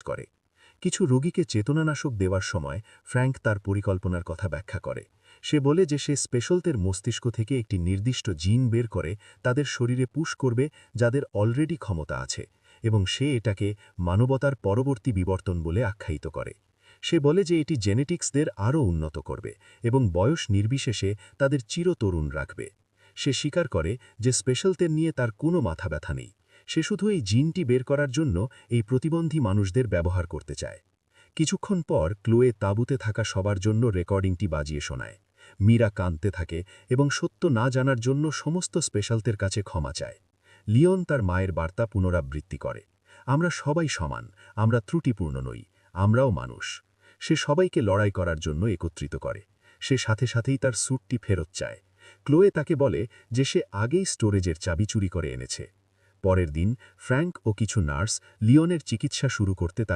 করে। কিছু রোগীকে চেতনানাশক দেওয়ার সময় ফ্র্যাঙ্ক তার পরিকল্পনার কথা ব্যাখ্যা করে। সে বলে যে সে স্পেশালদের মস্তিষ্ক থেকে একটি নির্দিষ্ট জিন বের করে তাদের শরীরে পুশ করবে যাদের অলরেডি ক্ষমতা আছে, এবং সে এটাকে মানবতার পরবর্তী বিবর্তন বলে আখ্যায়িত করে। সে বলে যে এটি জেনেটিক্সদের আরও উন্নত করবে এবং বয়স নির্বিশেষে তাদের চিরতরুণ রাখবে। সে স্বীকার করে যে স্পেশালদের নিয়ে তার কোনো মাথা ব্যথা নেই। সে শুধু এই জিনটি বের করার জন্য এই প্রতিবন্ধী মানুষদের ব্যবহার করতে চায়। কিছুক্ষণ পর ক্লোয়ে তাঁবুতে থাকা সবার জন্য রেকর্ডিংটি বাজিয়ে শোনায়। মীরা কাঁদতে থাকে এবং সত্য না জানার জন্য সমস্ত স্পেশালদের কাছে ক্ষমা চায়। লিওন তার মায়ের বার্তা পুনরাবৃত্তি করে, আমরা সবাই সমান, আমরা ত্রুটিপূর্ণ নই, আমরাও মানুষ। সে সবাইকে লড়াই করার জন্য একত্রিত করে। সে সাথে সাথেই তার স্যুটটি ফেরত চায়। ক্লোয়ে তাকে বলে যে সে আগেই স্টোরেজের চাবি চুরি করে এনেছে। পরের দিন ফ্র্যাঙ্ক ও কিছু নার্স লিওনের চিকিৎসা শুরু করতে